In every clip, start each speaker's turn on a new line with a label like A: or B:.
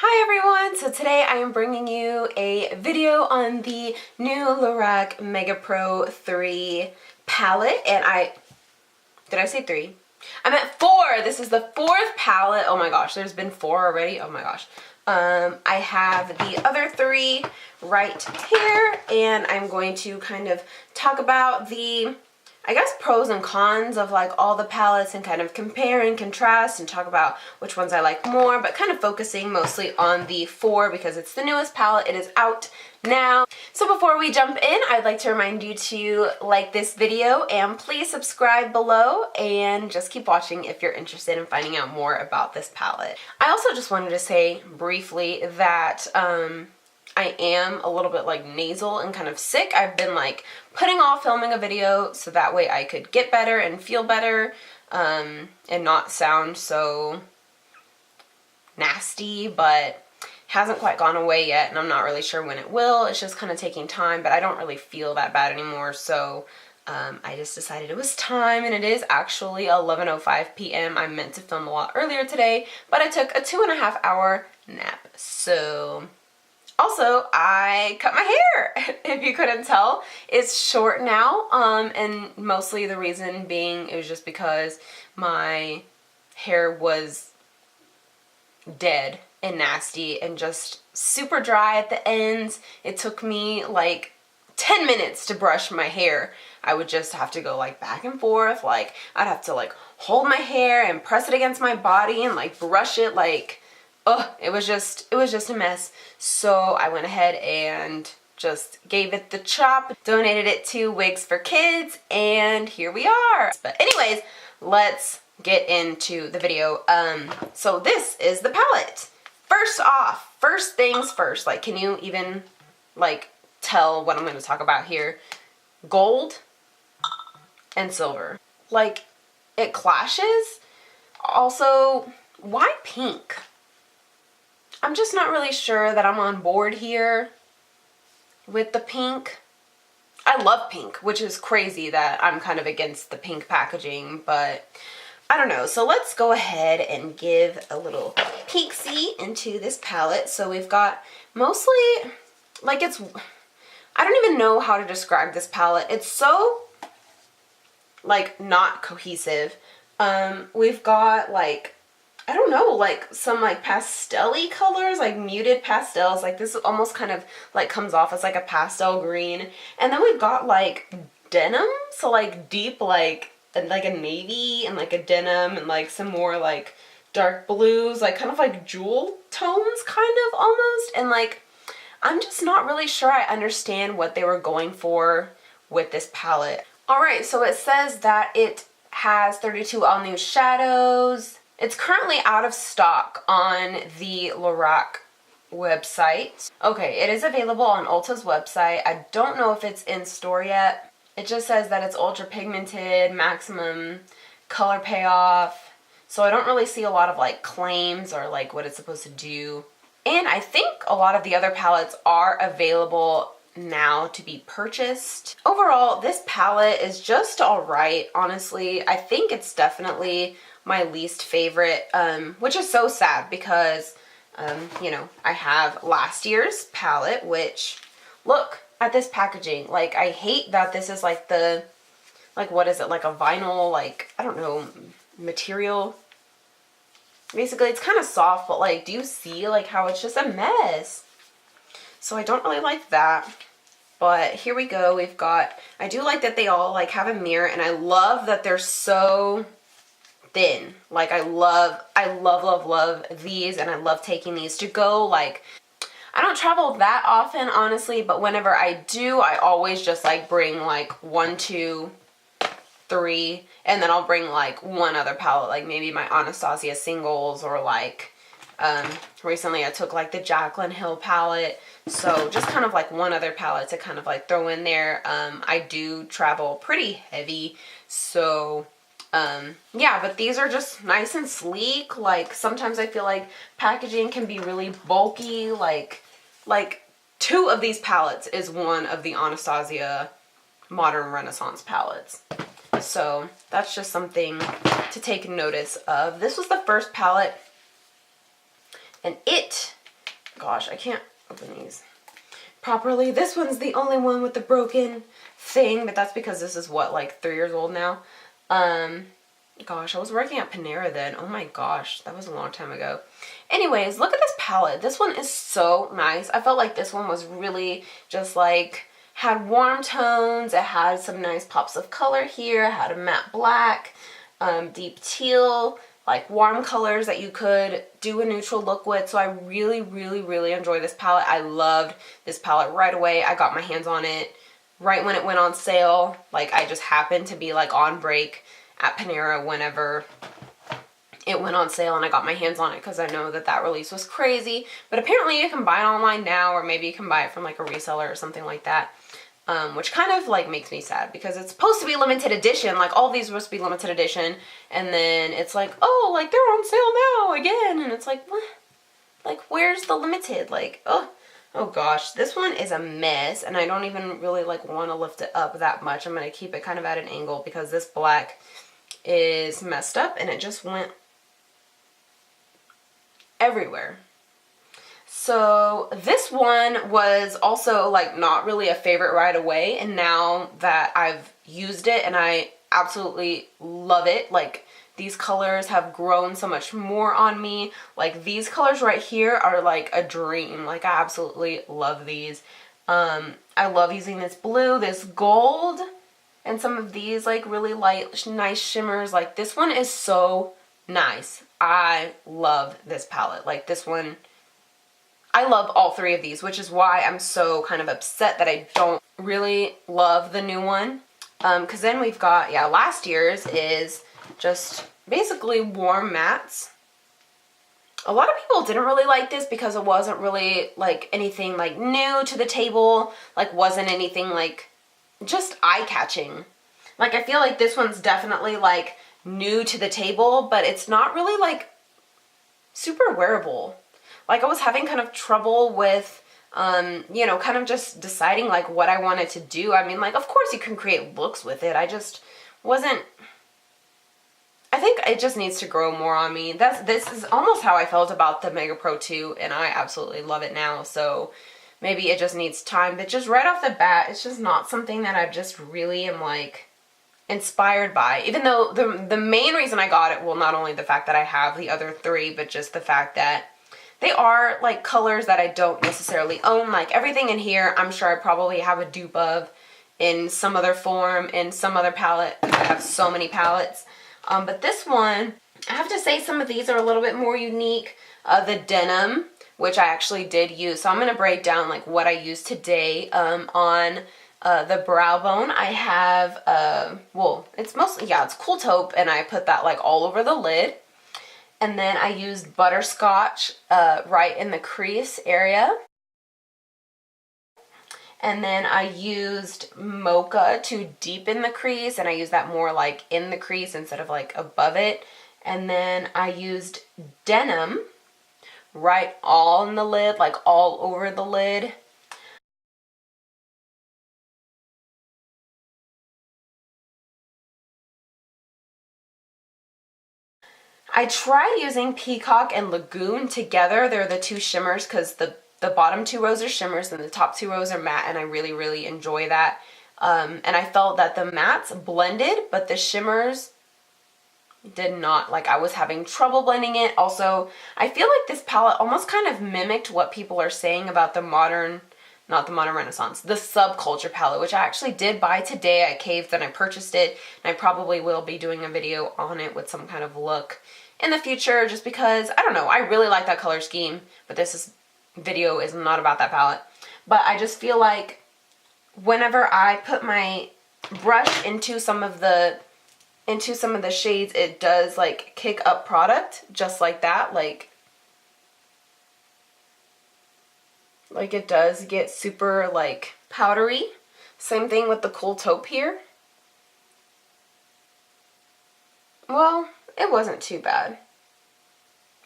A: Hi everyone! So today I am bringing you a video on the new Lorac Mega Pro 3 palette, and did I say 3? I meant 4! This is the 4th palette. Oh my gosh, there's been 4 already? Oh my gosh. I have the other 3 right here, and I'm going to kind of talk about the pros and cons of like all the palettes and kind of compare and contrast and talk about which ones I like more, but kind of focusing mostly on the 4 because it's the newest palette. It is out now. So before we jump in, I'd like to remind you to like this video and please subscribe below and just keep watching if you're interested in finding out more about this palette. I also just wanted to say briefly that I am a little bit like nasal and kind of sick. I've been like putting off filming a video so that way I could get better and feel better and not sound so nasty, but hasn't quite gone away yet and I'm not really sure when it will. It's just kind of taking time, but I don't really feel that bad anymore, so I just decided it was time, and it is actually 11:05 p.m. I meant to film a lot earlier today, but I took a 2.5 hour nap, so... Also, I cut my hair, if you couldn't tell. It's short now, and mostly the reason being it was just because my hair was dead and nasty and just super dry at the ends. It took me like 10 minutes to brush my hair. I would just have to go like back and forth, like I'd have to like hold my hair and press it against my body and like brush it like... Oh, it was just a mess. So I went ahead and just gave it the chop, donated it to Wigs for Kids, and here we are. But anyways, let's get into the video. So this is the palette. First off, first things first, like can you even like tell what I'm going to talk about here? Gold and silver. Like it clashes. Also, why pink? I'm just not really sure that I'm on board here with the pink. I love pink, which is crazy that I'm kind of against the pink packaging, but I don't know. So let's go ahead and give a little peek-see into this palette. So we've got mostly, like I don't even know how to describe this palette. It's so, like, not cohesive. We've got, like, I don't know, like some like pastel-y colors, like muted pastels. Like this almost kind of like comes off as like a pastel green. And then we've got like denim, so like deep like a navy and like a denim and like some more like dark blues, like kind of like jewel tones kind of almost. And like I'm just not really sure I understand what they were going for with this palette. Alright, so it says that it has 32 all new shadows. It's currently out of stock on the Lorac website. Okay, it is available on Ulta's website. I don't know if it's in store yet. It just says that it's ultra pigmented, maximum color payoff. So I don't really see a lot of like claims or like what it's supposed to do. And I think a lot of the other palettes are available now to be purchased. Overall, this palette is just alright, honestly. I think it's definitely my least favorite, which is so sad because, you know, I have last year's palette, which, look at this packaging. Like, I hate that this is like the, like, what is it, like a vinyl, like, I don't know, material. Basically, it's kind of soft, but like, do you see like how it's just a mess? So I don't really like that. But here we go. We've got, I do like that they all like have a mirror, and I love that they're so thin. Like I love these, and I love taking these to go. Like I don't travel that often, honestly, but whenever I do, I always just like bring like 1, 2, 3, and then I'll bring like one other palette, like maybe my Anastasia singles, or like recently I took like the Jaclyn Hill palette. So just kind of like one other palette to kind of like throw in there. I do travel pretty heavy, so yeah, but these are just nice and sleek. Like sometimes I feel like packaging can be really bulky. Like 2 of these palettes is one of the Anastasia Modern Renaissance palettes. So that's just something to take notice of. This was the first palette, and it Gosh, I can't open these properly. This one's the only one with the broken thing, but that's because this is what, like 3 years old now. Gosh, I was working at Panera then. Oh my gosh, that was a long time ago. Anyways, look at this palette. This one is so nice. I felt like this one was really just like, had warm tones. It had some nice pops of color here. It had a matte black, deep teal, like warm colors that you could do a neutral look with. So I really, really, really enjoy this palette. I loved this palette right away. I got my hands on it right when it went on sale. Like, I just happened to be like on break at Panera whenever it went on sale, and I got my hands on it because I know that that release was crazy. But apparently you can buy it online now, or maybe you can buy it from like a reseller or something like that. Which kind of like makes me sad because it's supposed to be limited edition. Like, all these were supposed to be limited edition, and then it's like, oh, like they're on sale now again, and it's like, what? Like, where's the limited? Like, oh gosh, this one is a mess, and I don't even really like want to lift it up that much. I'm gonna keep it kind of at an angle because this black is messed up and it just went everywhere. So this one was also like not really a favorite right away, and now that I've used it and I absolutely love it, like these colors have grown so much more on me. Like, these colors right here are like a dream. Like, I absolutely love these. I love using this blue, this gold, and some of these like really light, nice shimmers. Like, this one is so nice. I love this palette. Like, this one, I love all three of these, which is why I'm so kind of upset that I don't really love the new one. Because then we've got, yeah, last year's is just basically warm mattes. A lot of people didn't really like this because it wasn't really like anything like new to the table. Like, wasn't anything like just eye-catching. Like, I feel like this one's definitely like new to the table, but it's not really like super wearable. Like, I was having kind of trouble with, you know, kind of just deciding like what I wanted to do. I mean, like, of course you can create looks with it. I just wasn't, I think it just needs to grow more on me. This is almost how I felt about the Mega Pro 2, and I absolutely love it now. So maybe it just needs time, but just right off the bat, it's just not something that I just really am like inspired by. Even though the main reason I got it, well, not only the fact that I have the other three, but just the fact that they are like colors that I don't necessarily own. Like, everything in here, I'm sure I probably have a dupe of in some other form, in some other palette. I have so many palettes. But this one, I have to say some of these are a little bit more unique. The denim, which I actually did use. So I'm going to break down like what I used today on the brow bone. I have, well, it's mostly, yeah, it's Cool Taupe, and I put that like all over the lid. And then I used butterscotch right in the crease area. And then I used mocha to deepen the crease, and I used that more like in the crease instead of like above it. And then I used denim right all in the lid, like all over the lid. I tried using Peacock and Lagoon together. They're the two shimmers because the bottom two rows are shimmers and the top two rows are matte, and I really, really enjoy that. And I felt that the mattes blended, but the shimmers did not. Like, I was having trouble blending it. Also, I feel like this palette almost kind of mimicked what people are saying about the modern, not the modern Renaissance, the subculture palette, which I actually did buy today at Caves, and I purchased it, and I probably will be doing a video on it with some kind of look in the future, just because, I don't know, I really like that color scheme, but video is not about that palette. But I just feel like whenever I put my brush into some of the shades, it does like kick up product just like that. Like it does get super like powdery. Same thing with the Cool Taupe here. Well, it wasn't too bad.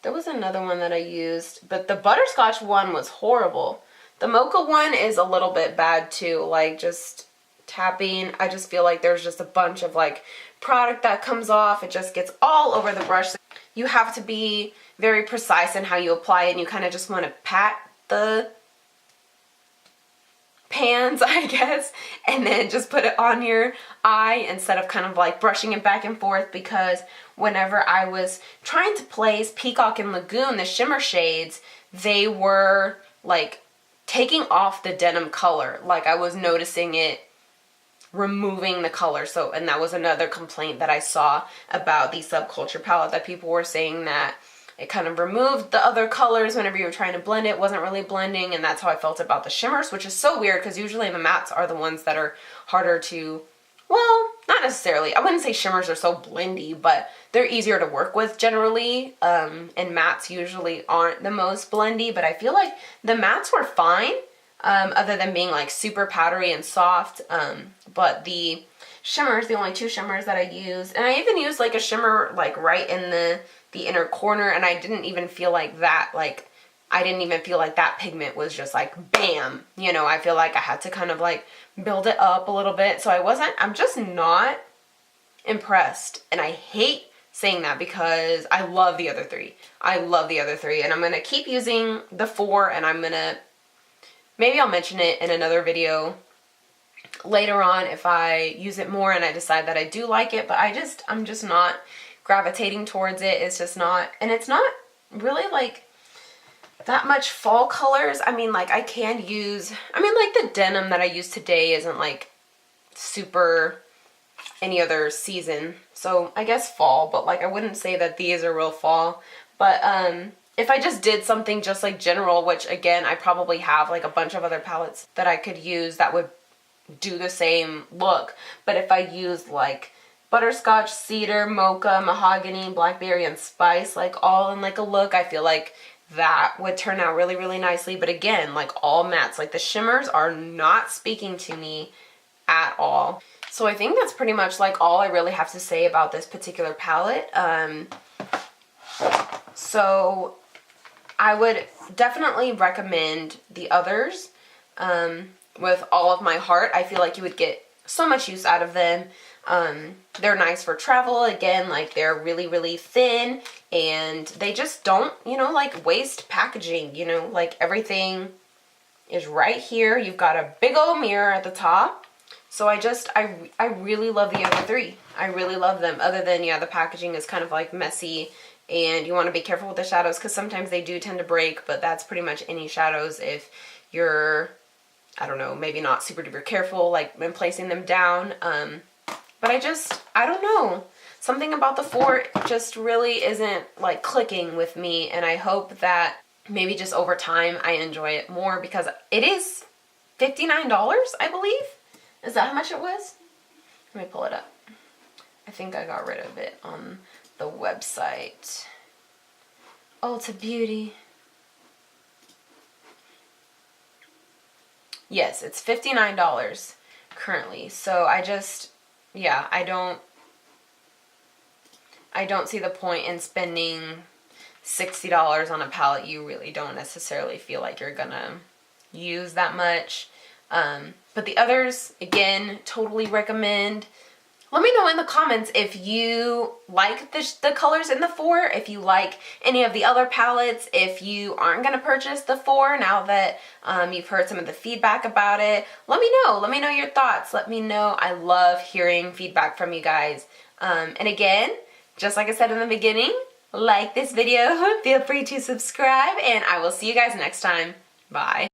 A: There was another one that I used, but the butterscotch one was horrible. The mocha one is a little bit bad too, like just tapping. I just feel like there's just a bunch of like product that comes off. It just gets all over the brush. You have to be very precise in how you apply it, and you kind of just want to pat the pans, I guess, and then just put it on your eye instead of kind of like brushing it back and forth, because whenever I was trying to place Peacock and Lagoon, the shimmer shades, they were like taking off the denim color. Like I was noticing it removing the color. So, and that was another complaint that I saw about the Subculture palette, that people were saying that it kind of removed the other colors whenever you were trying to blend it. Wasn't really blending, and that's how I felt about the shimmers, which is so weird because usually the mattes are the ones that are harder to, well, not necessarily. I wouldn't say shimmers are so blendy, but they're easier to work with generally, and mattes usually aren't the most blendy, but I feel like the mattes were fine, other than being like super powdery and soft, but the shimmers, the only two shimmers that I use, and I even used like a shimmer like right in the inner corner, and I didn't even feel like that, like, I didn't even feel like that pigment was just like bam, you know. I feel like I had to kind of like build it up a little bit, so I'm just not impressed, and I hate saying that because I love the other three. I love the other three, and I'm going to keep using the 4, and I'm going to, maybe I'll mention it in another video later on if I use it more and I decide that I do like it, but I'm just not gravitating towards it. It's just not, and it's not really like that much fall colors. I mean, like I can use, I mean, like the denim that I use today isn't like super any other season, so I guess fall, but like I wouldn't say that these are real fall. But if I just did something just like general, which again I probably have like a bunch of other palettes that I could use that would do the same look, but if I use like butterscotch, cedar, mocha, mahogany, blackberry, and spice, like all in like a look, I feel like that would turn out really, really nicely. But again, like all mattes, like the shimmers are not speaking to me at all. So I think that's pretty much like all I really have to say about this particular palette. So I would definitely recommend the others with all of my heart. I feel like you would get so much use out of them. They're nice for travel. Again, like they're really, really thin, and they just don't, you know, like waste packaging, you know, like everything is right here. You've got a big old mirror at the top. So I really love the other three. I really love them, other than, yeah, the packaging is kind of like messy, and you want to be careful with the shadows because sometimes they do tend to break, but that's pretty much any shadows if you're, I don't know, maybe not super duper careful like when placing them down. But I don't know. Something about the 4 just really isn't like clicking with me, and I hope that maybe just over time I enjoy it more, because it is $59, I believe. Is that how much it was? Let me pull it up. I think I got rid of it on the website. Ulta Beauty. Yes, it's $59 currently. So yeah, I don't see the point in spending $60 on a palette you really don't necessarily feel like you're gonna use that much. But the others, again, totally recommend. Let me know in the comments if you like the colors in the 4, if you like any of the other palettes, if you aren't going to purchase the 4 now that you've heard some of the feedback about it. Let me know. Let me know your thoughts. Let me know. I love hearing feedback from you guys. And again, just like I said in the beginning, like this video, feel free to subscribe, and I will see you guys next time. Bye.